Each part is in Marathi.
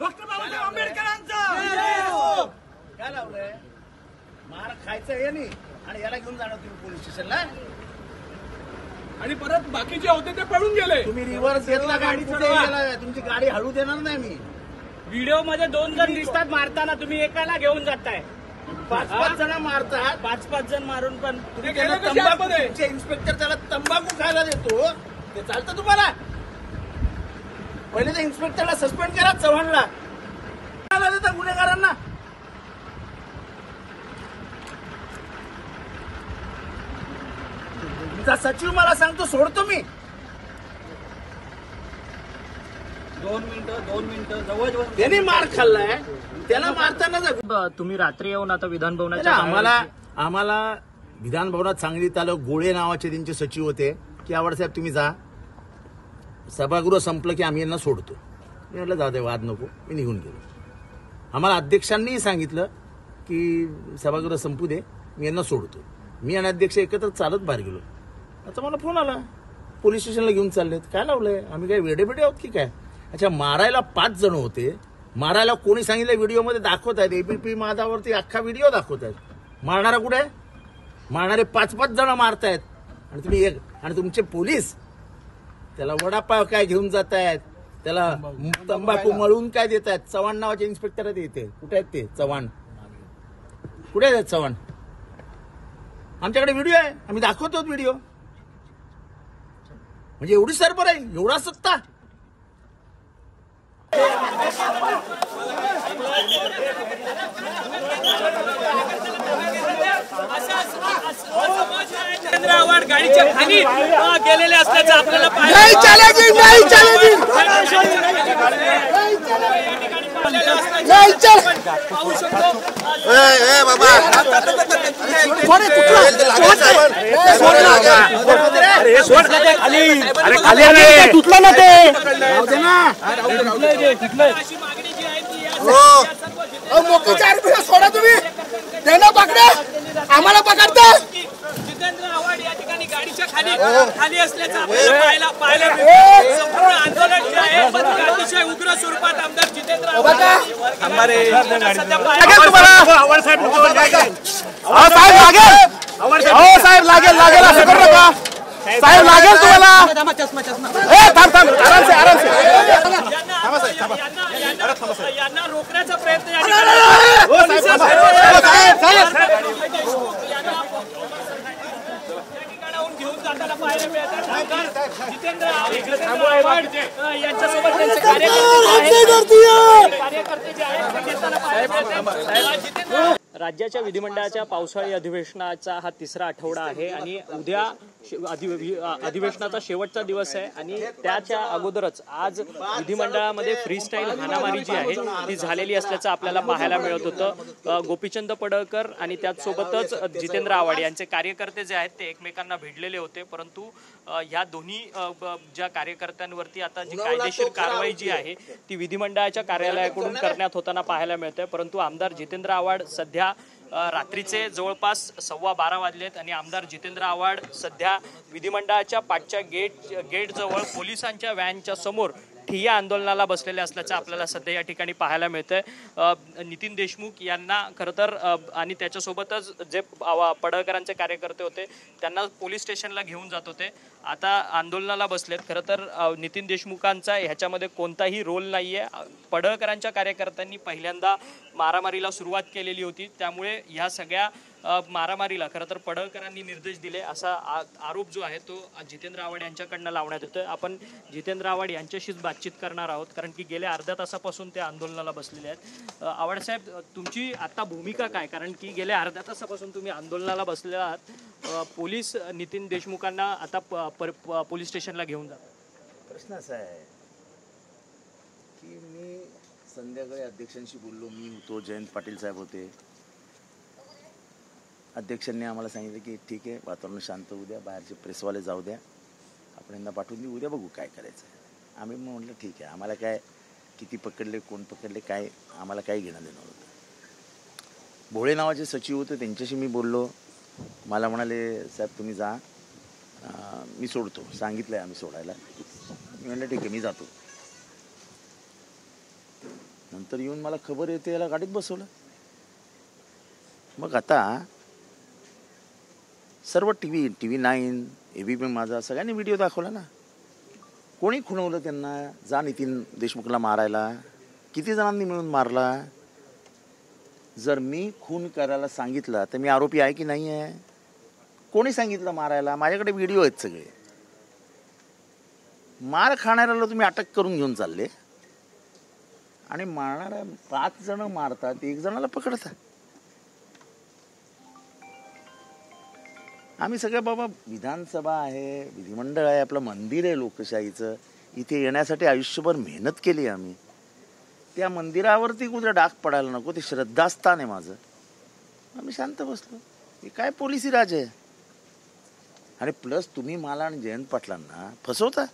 डॉक्टर बाबासाहेब आंबेडकरांचा काय लावलंय? मार खायचं हे नाही आणि याला घेऊन जाणार तुम्ही पोलीस स्टेशनला आणि परत बाकीचे होते ते पळून गेले. तुम्ही रिव्हर्स घेतला गाडी गेला तुमची गाडी हळू देणार नाही मी. व्हिडिओ मध्ये 2 जण दिसतात मारताना तुम्ही एकाला घेऊन जाताय. 5-5 जण मारतात 5-5 जण मारून पण तुम्ही त्याला तंबाखू तुमचे इन्स्पेक्टर त्याला तंबाखू खायला देतो ते चालतं तुम्हाला? पहिले त्या इन्स्पेक्टरला सस्पेंड करा चव्हाणला देता गुन्हेगारांना. तुमचा सचिव मला सांगतो सोडतो मी. 2 मिनिटं जवळ त्याने मार खाल्लाय त्याला मारताना तुम्ही रात्री येऊन आता विधान भवनाच्या आम्हाला विधान भवनात सांगलीत आलं. गोळे नावाचे त्यांचे सचिव होते की आवड साहेब तुम्ही जा. सभागृह संपलं की आम्ही यांना सोडतो. मी म्हटलं जाऊ दे वाद नको. मी निघून गेलो. आम्हाला अध्यक्षांनीही सांगितलं की सभागृह संपू दे मी यांना सोडतो. मी आणि अध्यक्ष एकत्र चालत बाहेर गेलो. आता मला फोन आला पोलीस स्टेशनला घेऊन चाललेत. काय लावलंय? आम्ही काय वेडेबेडे आहोत की काय? अच्छा मारायला 5 जण होते. मारायला कोणी सांगितलं? व्हिडिओमध्ये दाखवत आहेत. एबीपी माझावरती अख्खा व्हिडिओ दाखवत आहेत. मारणारा कुठे आहे? मारणारे 5-5 जण मारतायत आणि तुम्ही आणि तुमचे पोलीस त्याला वडापाव काय घेऊन जात आहेत, त्याला तंबाखू मळून काय देत आहेत. चव्हाण नावाचे इन्स्पेक्टर आहेत इथे. कुठे आहेत ते चव्हाण? कुठे आहेत चव्हाण? आमच्याकडे व्हिडिओ आहे. आम्ही दाखवतो व्हिडिओ. म्हणजे एवढी सरबर आहे एवढा सत्ता. जितेंद्र आव्हाड गाडीच्या खाली गेलेले असल्याचं आपल्याला तुटलं ना ते मोठीची आरपी सोडा तुम्ही. त्यांना पकडा आम्हाला पकडता. जितेंद्र आव्हाड या ठिकाणी गाडीच्या खाली असल्याचं आपल्याला पाहायला मिळतं. संपूर्ण आंदोलन जे आहे अतिशय उग्र स्वरूपात आमदार जितेंद्र आव्हाड साहेब लागेल असं करू नका. साहेब लागेल तुम्हाला. यांना रोखण्याचा प्रयत्न घेऊन जाताना पाहायला मिळतात. जितेंद्र आव्हाड यांच्यासोबत त्यांचे कार्यकर्ते जे आहेत. राज्याच्या विधिमंडळाच्या पावसाळी अधिवेशनाचा हा 3रा आठवडा आहे आणि उद्या अधिवेशनाचा शेवटचा दिवस आहे आणि त्याच्या अगोदरच आज विधिमंडळामध्ये फ्रीस्टाईल हाणामारी जी आहे ती झालेली असल्याचं आपल्याला पाहायला मिळत होतं. गोपीचंद पडळकर आणि त्याचसोबतच जितेंद्र आव्हाड यांचे कार्यकर्ते जे आहेत ते एकमेकांना भिडलेले होते. परंतु ह्या दोन्ही ज्या कार्यकर्त्यांवरती आता जी कायदेशीर कारवाई जी आहे ती विधिमंडळाच्या कार्यालयाकडून करण्यात होताना पाहायला मिळते. परंतु आमदार जितेंद्र आव्हाड सध्या रात्रीचे जवळपास 12:15 वाजलेत आणि आमदार जितेंद्र आव्हाड सध्या विधिमंडळाच्या पाठच्या गेट जवळ पोलिसांच्या व्हॅनच्या समोर ठिय्या आंदोलनाला बसलेले असल्याचं आपल्याला सध्या या ठिकाणी पाहायला मिळतंय. नितीन देशमुख यांना खरं तर आणि त्याच्यासोबतच जे पडळकरांचे कार्यकर्ते होते त्यांना पोलीस स्टेशनला घेऊन जात होते. आता आंदोलनाला बसलेत. खरं तर नितीन देशमुखांचा ह्याच्यामध्ये कोणताही रोल नाहीये. पडळकरांच्या कार्यकर्त्यांनी पहिल्यांदा मारामारीला सुरुवात केलेली होती. त्यामुळे ह्या सगळ्या मारामारीला खरं तर पडळकरांनी निर्देश दिले असा आरोप जो आहे तो जितेंद्र आव्हाड यांच्याकडनं लावण्यात येतोय. आपण जितेंद्र आव्हाड यांच्याशीच बातचीत करणार आहोत कारण की गेल्या अर्ध्या तासापासून ते आंदोलनाला बसलेले आहेत. आव्हाड साहेब तुमची आता भूमिका काय? कारण की गेल्या अर्ध्या तासापासून तुम्ही आंदोलनाला बसलेले आहात. पोलीस नितीन देशमुखांना आता पोलीस स्टेशनला घेऊन जातात. प्रश्न असा आहे की मी संध्याकाळी अध्यक्षांशी बोललो. मी होतो, जयंत पाटील साहेब होते. अध्यक्षांनी आम्हाला सांगितलं की ठीक आहे वातावरण शांत होऊ द्या, बाहेरचे प्रेसवाले जाऊ द्या, आपण यांना पाठवून देऊ, उद्या बघू काय करायचं आहे. आम्ही म्हटलं ठीक आहे, आम्हाला काय किती पकडले कोण पकडले काय आम्हाला काही घेणं देणं होतं. भोळे नावाचे सचिव होते त्यांच्याशी मी बोललो. मला म्हणाले साहेब तुम्ही जा, मी सोडतो, सांगितलं आहे आम्ही सोडायला. मी म्हटलं ठीक आहे मी जातो. नंतर येऊन मला खबर येते याला गाडीत बसवलं. मग आता सर्व TV 9 ABP माझा सगळ्यांनी व्हिडिओ दाखवला ना. कोणी खुणवलं त्यांना? जा नितीन देशमुखला मारायला. किती जणांनी मिळून मारला? जर मी खून करायला सांगितलं तर मी आरोपी आहे की नाही आहे? कोणी सांगितलं मारायला? माझ्याकडे व्हिडिओ आहेत सगळे. मार खाणाऱ्याला तुम्ही अटक करून घेऊन चालले आणि मारणाऱ्या 5 जण मारतात, 1 जणाला पकडतात. आम्ही सगळे बाबा विधानसभा आहे, विधिमंडळ आहे, आपलं मंदिर आहे लोकशाहीचं. इथे येण्यासाठी आयुष्यभर मेहनत केली आम्ही. त्या मंदिरावरती कुठे डाग पडायला नको, ते श्रद्धास्थान आहे माझं. आम्ही शांत बसलो. हे काय पोलिसी राज आहे? आणि प्लस तुम्ही मला आणि जयंत पाटलांना फसवता.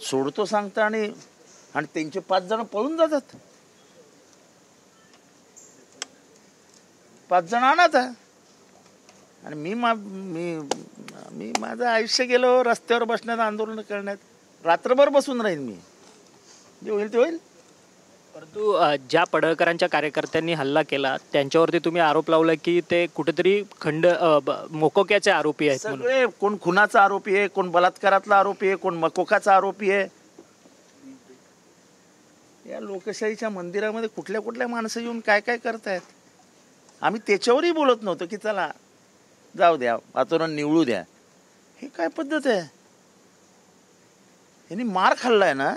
सोडतो सांगता आणि त्यांचे 5 जण पळून जातात. 5 जण आणता आणि मी माझं आयुष्य गेलो रस्त्यावर बसण्यात, आंदोलन करण्यात. रात्रभर बसून राहीन मी. जे होईल ते होईल. परंतु ज्या पडळकरांच्या कार्यकर्त्यांनी हल्ला केला त्यांच्यावरती तुम्ही आरोप लावला की ते कुठेतरी मोकोक्याचे आरोपी आहेत म्हणून. सगळे कोण खुनाचा आरोपी आहे, कोण बलात्कारातला आरोपी आहे, कोण मकोकाचा आरोपी आहे. या लोकशाहीच्या मंदिरामध्ये कुठल्या कुठल्या माणसं येऊन काय काय करतायत. आम्ही त्याच्यावरही बोलत नव्हतो की चला जाऊ द्या, वातावरण निवळू द्या. हे काय पद्धत आहे? यांनी मार खाल्लाय ना.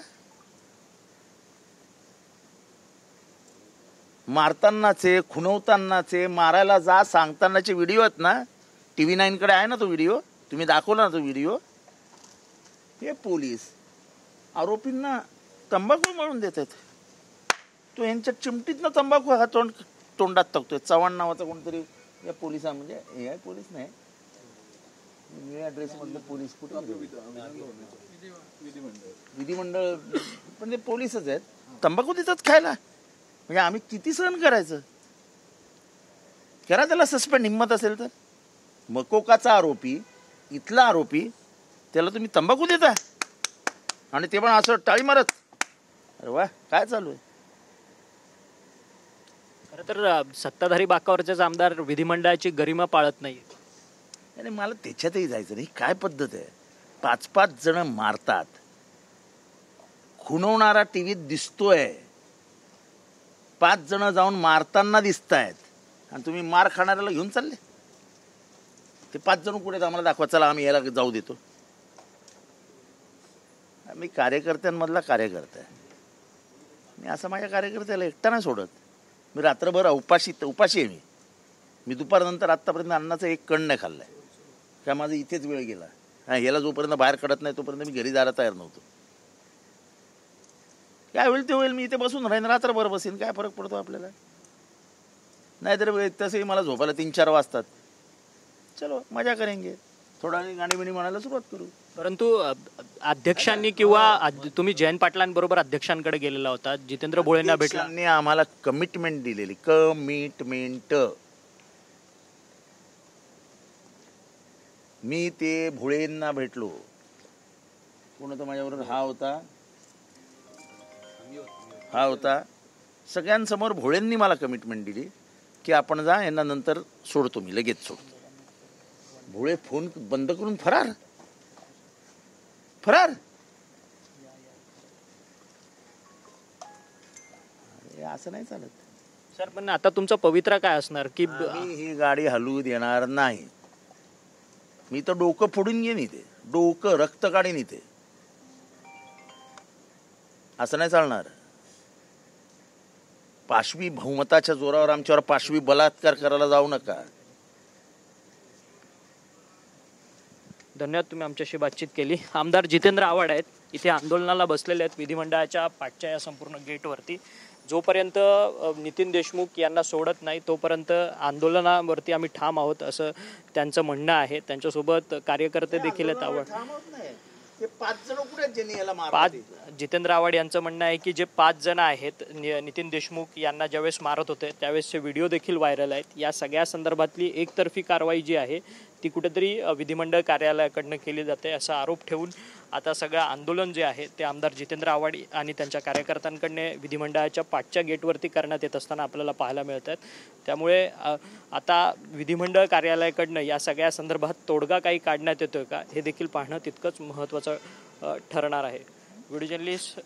मारतानाचे, खुणवतानाचे, मारायला जा सांगतानाचे व्हिडिओ आहेत ना. TV 9 कडे आहे ना तो व्हिडिओ. तुम्ही दाखवला ना तो व्हिडिओ. हे पोलीस आरोपींना तंबाखू मळून देतात. तो यांच्या चिमटीतनं तंबाखू हा तोंडात टाकतोय. चव्हाण नावाचा कोणतरी या पोलिसा, म्हणजे हे आहे पोलीस नाही, निळ्या ड्रेस मधले पोलीस. कुठे? विधिमंडळ. पण ते पोलीसच आहेत. तंबाखू देतात खायला. म्हणजे आम्ही किती सहन करायचं? करा त्याला सस्पेंड, हिंमत असेल तर. मकोकाचा आरोपी, इथला आरोपी, त्याला तुम्ही तंबाखू देता आणि ते पण असं टाळी मारत. अरे वा, काय चालू आहे? खरं तर सत्ताधारी बाकावरचेच आमदार विधिमंडळाची गरिमा पाळत नाही. आणि मला त्याच्यातही जायचं नाही. काय पद्धत आहे? 5-5 जण मारतात. खुणवणारा टीव्हीत दिसतोय. 5 जण जाऊन मारताना दिसत आहेत आणि तुम्ही मार खाणाऱ्याला घेऊन चालले. ते 5 जण कुठे आम्हाला दाखवा, चला आम्ही याला जाऊ देतो. मी कार्यकर्त्यांमधला कार्यकर्ता आहे. मी असं माझ्या कार्यकर्त्याला एकटा नाही सोडत. मी रात्रभर उपाशी आहे. मी दुपारनंतर आत्तापर्यंत अन्नाचा एक कण नाही खाल्लाय. काय माझा इथेच वेळ गेला. याला जोपर्यंत बाहेर काढत नाही तोपर्यंत मी घरी जायला तयार नव्हतो. काय होईल ते होईल. मी इथे बसून राहीन, रात्रभर बसेन. काय फरक पडतो आपल्याला? नाहीतर तसंही मला झोपायला 3-4 वाजतात. चलो मजा करेंगे. थोडा गाणी बिणी म्हणायला सुरुवात करू. परंतु अध्यक्षांनी किंवा तुम्ही जयंत पाटलांबरोबर अध्यक्षांकडे गेलेला होता, जितेंद्र भोळेंना भेटला. त्यांनी आम्हाला कमिटमेंट दिलेली. कमिटमेंट. मी ते भोळेंना भेटलो. कोण होतं माझ्याबरोबर? हा होता. सगळ्यांसमोर भोळेंनी मला कमिटमेंट दिली की आपण जा, यांना नंतर सोडतो, मी लगेच सोडतो. भोळे फोन बंद करून फरार. असं नाही चालत. सर, पण आता तुमचा पवित्रा काय असणार की मी ही गाडी हलवू देणार नाही. मी तर डोकं फोडून घेईन इथे. डोकं रक्त काढीन इथे. असं नाही चालणार. पाशवी बहुमताच्या जोरावर आमच्यावर पाशवी बलात्कार करायला जाऊ नका. धन्यवाद, तुम्ही आमच्याशी बातचीत केली. आमदार जितेंद्र आव्हाड आहेत, इथे आंदोलनाला बसलेले आहेत विधिमंडळाच्या पाठच्या या संपूर्ण गेटवरती. जोपर्यंत नितीन देशमुख यांना सोडत नाही तोपर्यंत आंदोलनावरती आम्ही ठाम आहोत, असं त्यांचं म्हणणं आहे. त्यांच्यासोबत कार्यकर्ते देखील आहेत. जितेंद्र आव्हाड यांचं म्हणणं आहे की जे 5 जण आहेत, नितीन देशमुख यांना ज्यावेळेस मारत होते त्यावेळेसचे व्हिडिओ देखील व्हायरल आहेत. या सगळ्या संदर्भातली एकतर्फी कारवाई जी आहे ती कुठेतरी विधिमंडळ कार्यालयाकडनं केली जाते असा आरोप ठेवून आता सगळं आंदोलन जे आहे ते आमदार जितेंद्र आव्हाड आणि त्यांच्या कार्यकर्त्यांकडनं विधिमंडळाच्या पाठच्या गेटवरती करण्यात येत असताना आपल्याला पाहायला मिळत आहेत. त्यामुळे आता विधिमंडळ कार्यालयाकडनं या सगळ्या संदर्भात तोडगा काही काढण्यात येतोय का हे देखील पाहणं तितकंच महत्त्वाचं ठरणार आहे. व्हिडिओ जर्नलिस्ट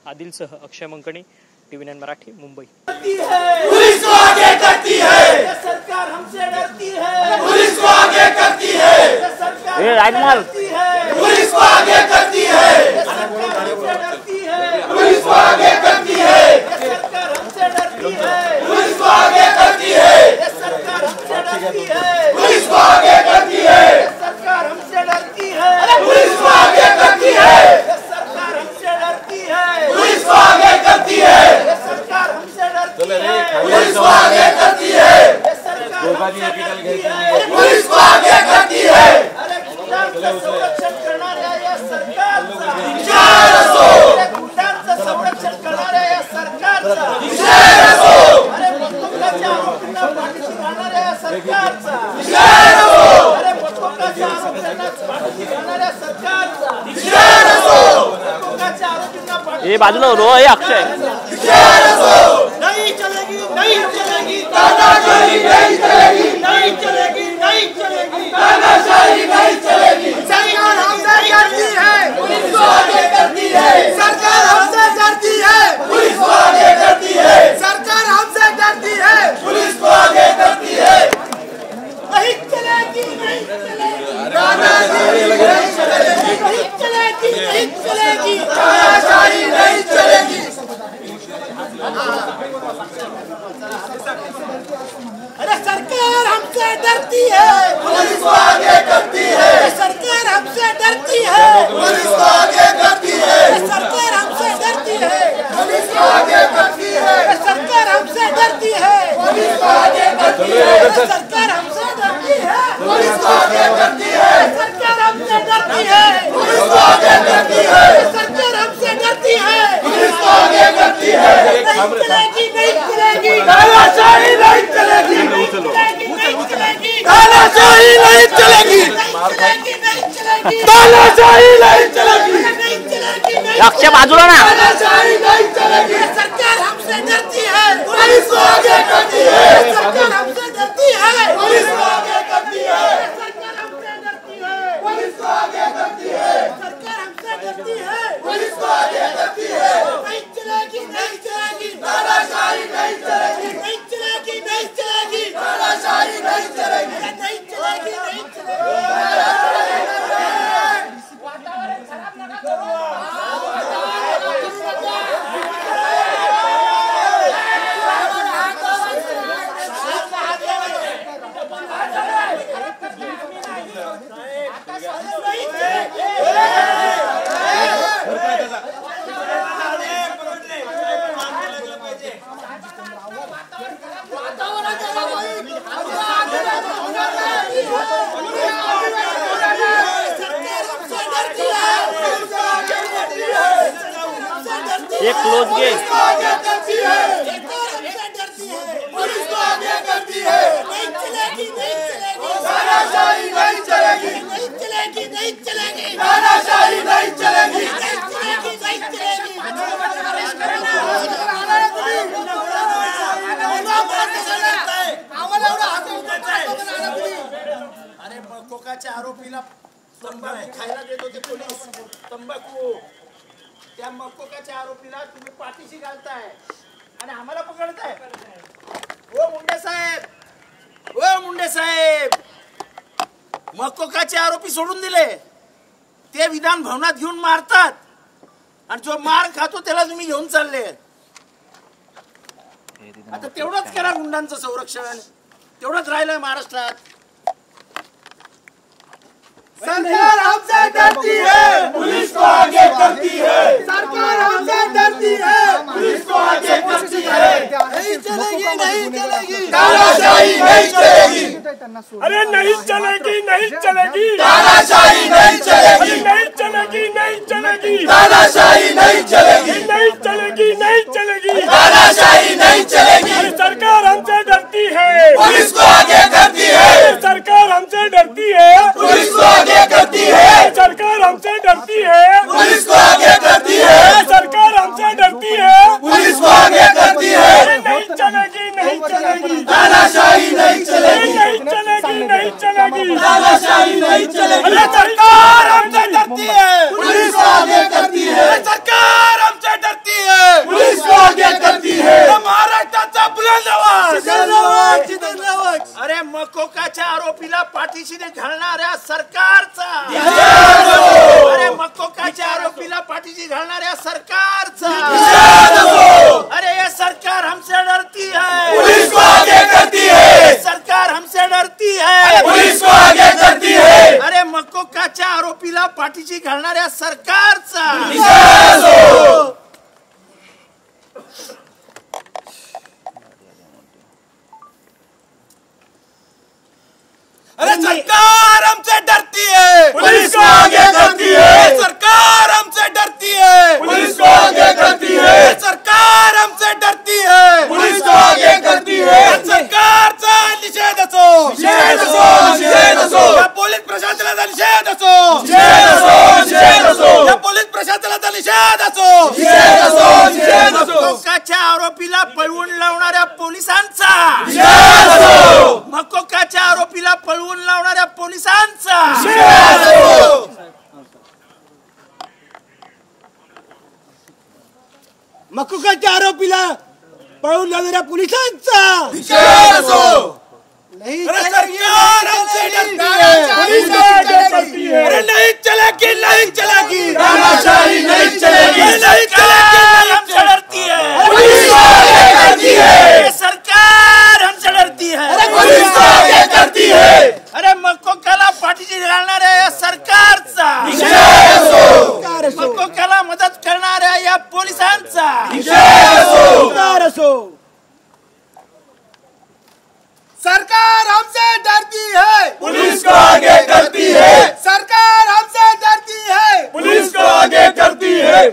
आदिलसह अक्षय मंकणी, TV9 मराठी, मुंबई. पुलिस को आगे करती है, सरकार हमसे डरती है. पुलिस को आगे करती है, सरकार डरती है. पुलिस को आगे करती है, सरकार हमसे डरती है. पुलिस को आगे करती है, सरकार हमसे डरती है. पुलिस को आगे करती है, सरकार हमसे डरती है. पुलिस को आगे करती है, सरकार हमसे डरती है. पुलिस को आगे करती है, सरकार हमसे डरती है. पुलिस को आगे करती है, सरकार हमसे डरती है. पुलिस को आगे करती है, पुलिस को आगे करती है. अरे गुंडांचं संरक्षण करणाऱ्या या सरकारचा विचार असो. अरे गुंडांचं संरक्षण करणाऱ्या या सरकारचा विचार असो. अरे बंदुकाच्या आरोपींना पाठीशी घालणाऱ्या या सरकारचा विचार असो. अरे बंदुकाच्या आरोपींना पाठीशी घालणाऱ्या सरकारचा विचार असो. बंदुकाच्या आरोपींना हे बाजूला रो हे अक्षय विचार असो. नहीं चलेगी, नहीं चलेगी तानाशाही, नहीं चलेगी, नहीं चलेगी, नहीं चलेगी तानाशाही, नहीं चलेगी. सरकार हमसे डरती है, पुलिस को आगे करती है. सरकार हमसे डरती है, पुलिस को आगे करती है. सरकार हमसे डरती है, पुलिस को आगे करती है. नहीं चलेगी, नहीं चलेगी तानाशाही, नहीं चलेगी. नहीं चलेगी, नहीं चलेगी तानाशाही, नहीं चलेगी. अरे सरकार हमसे डरती है, पुलिस को आगे करती है. सरकार हमसे डरती है, पुलिस को आगे करती है. सरकार हमसे डरती है, पुलिस को आगे करती है. सरकार हमसे डरती है, पुलिस को आगे करती है. सरकार हमसे डरती है, पुलिस को आगे करती है. सरकार हमसे डरती है, पुलिस को आगे करती है. सरकार हमसे डरती है, पुलिस को आगे करती है. नहीं चलेगी, नहीं चलेगी तानाशाही, नहीं चलेगी. नहीं चलेगी, नहीं चलेगी तानाशाही, नहीं चलेगी. नहीं चलेगी, नहीं चलेगी तानाशाही, नहीं चलेगी. नहीं चलेगी, नहीं अक्षय बाजूला ना. तानाशाही, नहीं चलेगी. सरकार हमसे डरती है, पुलिस को आगे करती है. सरकार हमसे डरती है, पुलिस को आगे करती है. सरकार हमसे डरती है, पुलिस को आगे करती है. सरकार हमसे डरती है, पुलिस को आगे करती है. नहीं चलेगी, नहीं चलेगी तानाशाही, नहीं चलेगी. नहीं चलेगी, नहीं चलेगी तानाशाही, नहीं चलेगी. नहीं चलेगी, नहीं वातावरण खराब नका करो. ये क्लोज घे. पुलिस को आगे करती है, पुलिस को आगे करती है. नहीं चलेगी, नहीं चलेगी तानाशाही, नहीं चलेगी. नहीं चलेगी, नहीं चलेगी तानाशाही, नहीं चलेगी. नहीं चलेगी, नहीं चलेगी. आम्हाला एवढं हात. अरे कोकाच्या आरोपीला तंबाखू खायला देत होते पोलीस. तंबाखू त्या मकोकाच्या आरोपीला तुम्ही पाठीशी घालताय आणि आम्हाला पकडताय. ओ मुंडे साहेब, ओ मुंडे साहेब, मकोकाचे आरोपी सोडून दिले. ते विधान भवनात घेऊन मारतात आणि जो मार खातो त्याला तुम्ही घेऊन चालले. आता तेवढंच करा गुंडांचं संरक्षण. तेवढंच राहिलंय महाराष्ट्रात. सरकार हमसे डरती है, पुलिस को आगे करती है. सरकार हमसे डरती है, पुलिस को आगे करती है. नहीं चलेगी, नहीं चलेगी तानाशाही, नहीं चलेगी. अरे नहीं चलेगी, नहीं चलेगी तानाशाही, नहीं चलेगी. नहीं चलेगी, नहीं चलेगी तानाशाही, नहीं चलेगी. नहीं चलेगी, नहीं चलेगी तानाशाही, नहीं चलेगी. सरकार हमसे डरती है, पुलिस को आगे करती है. सरकार हमसे डरती है. पुलिस को आगे करती है। नहीं चलेगी, नहीं चलेगी, तानाशाही नहीं चलेगी, नहीं चलेगी, नहीं चलेगी, तानाशाही नहीं चलेगी। अरे सरकार हमसे डरती है, पुलिस को आगे करती है, अरे सरकार हमसे डरती है, पुलिस को आगे करती है। महाराष्ट्राचा बुलंद आवाज, अरे मकोकाच्या आरोपीला पाठीशी घालणाऱ्या सरकारचा, अरे मकोकाच्या आरोपीला पाठीशी घालणाऱ्या सरकारचा, अरे ये सरकार हमसे डरती है, पुलिस को आगे करती है, सरकार हमसे डरती है, पुलिस को आगे करती है। अरे मकोकाच्या आरोपीला पाठीशी घालणाऱ्या सरकारचा, अरे सरकार हमसे डरती है, पुलिस को आगे करती है, सरकार हमसे डरती है, पुलिस को आगे करती है, सरकार हमसे डरती है, पुलिस को आगे करती है। सरकारचा निषेध असो, निषेध असो, निषेध असो, या पोलीस प्रशासनाचा निषेध असो, निषेध असो, निषेध असो, या पोलीस प्रशासनाचा निषेध असो, निषेध असो, निषेध असो, मकोकाच्या आरोपीला पळवून लावणाऱ्या पोलिसांचा, निषेध असो, मकोकाच्या आरोपीला पळवून लावणाऱ्या पोलिसांचा, निषेध असो, मकुकाच्या आरोपीला पळून लावणाऱ्या पोलिसांचा, निषेध असो। अरे सरकार हमसे डरती है, पुलिस को आगे करती है, अरे नहीं चलेगी, नहीं चलेगी, तानाशाही नहीं चलेगी, नहीं चलेगी, हमसे डरती है, पुलिस को आगे करती है, ये सरकार हमसे डरती है, पुलिस को आगे करती है। अरे मकोकाला पाठीशी घालणाऱ्या या सरकारचा, निषेध असो, मकोकाला मदत करणाऱ्या या पोलिसांचा, निषेध असो, सरकार हमसे डरती है, पुलिस को आगे करती है, सरकार हमसे डरती है, पुलिस को आगे करती है।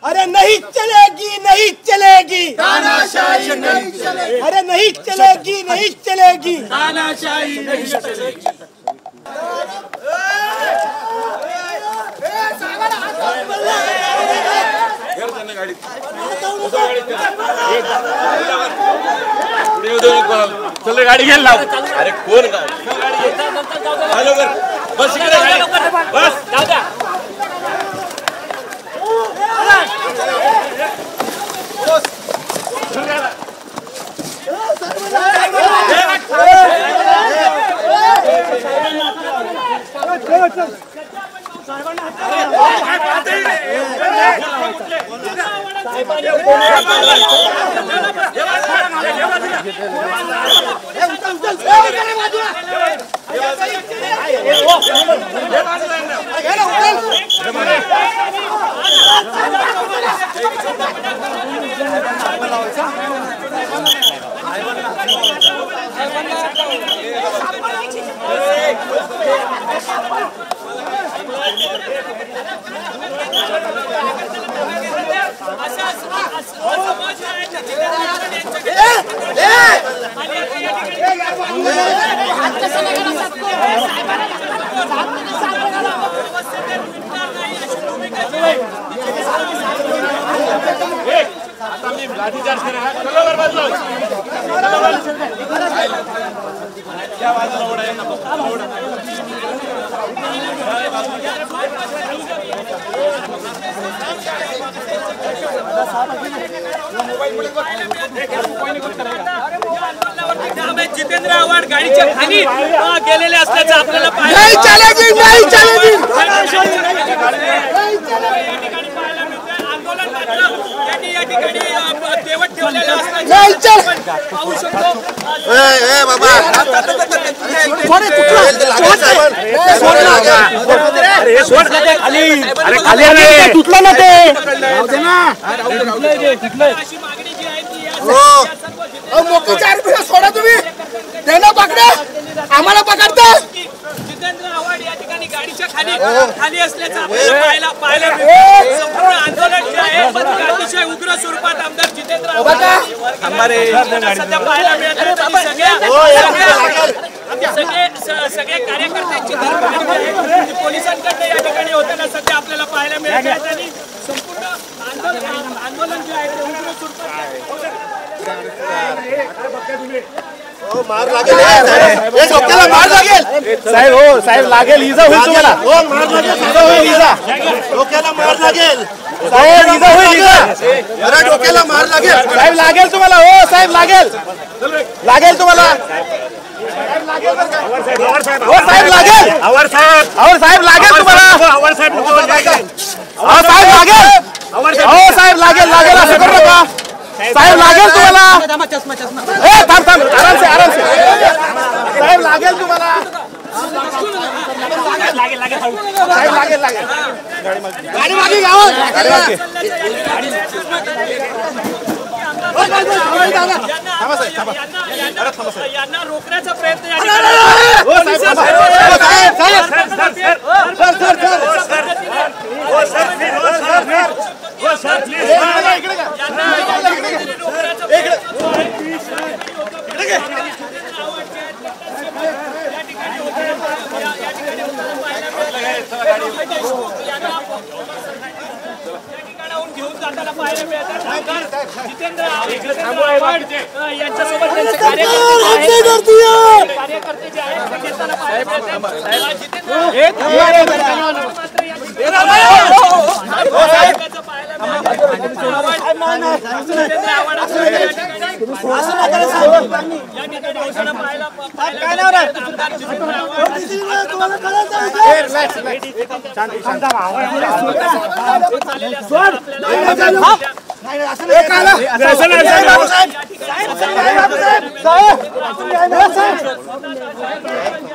अरे नहीं चलेगी, नहीं चलेगी, तानाशाही नहीं चलेगी, अरे नहीं चलेगी, नहीं चलेगी, तानाशाही नहीं चलेगी। चल गाडी घ्यायला लाव. अरे कोण गाडी हॅलो बस इकडे गाडी बस जाऊ द्या. जितेंद्र आव्हाड गाडीच्या खाली गेलेले असल्याचं आपल्याला नहीं चलेगी, नहीं चलेगी, आंदोलन मात्र या ठिकाणी तेवट ठेवलेलं नहीं चल, पाहू शकतो. तुटलं ना ते, अशी मागणी जी आहे ती या मोकळ्या आरोपीला सोडा तुम्ही, त्यांना पकडा, आम्हाला पकडता. जितेंद्र आव्हाड या ठिकाणी गाडीच्या खाली असल्याचं आपल्याला पाहायला मिळतं. संपूर्ण आंदोलन जे आहे पण अतिशय उग्र स्वरूपात आमदार जितेंद्र आव्हाड सध्या पाहायला मिळत आहे. सगळ्या कार्यकर्त्यांची धरपकड आहे ती पोलिसांकडे या ठिकाणी होताना सध्या आपल्याला पाहायला मिळत आहे आणि संपूर्ण आंदोलन जे आहे ते उग्र स्वरूपात मार लागेल मार लागेल साहेब हो साहेब लागेल इजा होईल तुम्हाला हो मार लागेल इजा होईल इजा डोक्याला मार लागेल साहेब इजा होईल इजा अरे डोक्याला मार लागेल साहेब लागेल तुम्हाला हो साहेब लागेल लागेल तुम्हाला हो साहेब लागेल आवर साहेब लागेल तुम्हाला आवर साहेब साहेब लागेल हो साहेब लागेल असं करू नका साहेब लागेल तुम्हाला ए थांब आराम से साहेब लागेल तुम्हाला साहेब लागेल गाडी मागे यांना रोखण्याचा प्रयत्न घेऊन जाताना पाहायला मिळतात जितेंद्र यांच्यासोबत त्यांचे कार्यकर्ते जे आहेत ते घेताना पाहायला मिळतात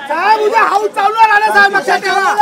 साहेब उद्या हाऊस चालू राहणार साहेब लक्षात ठेवा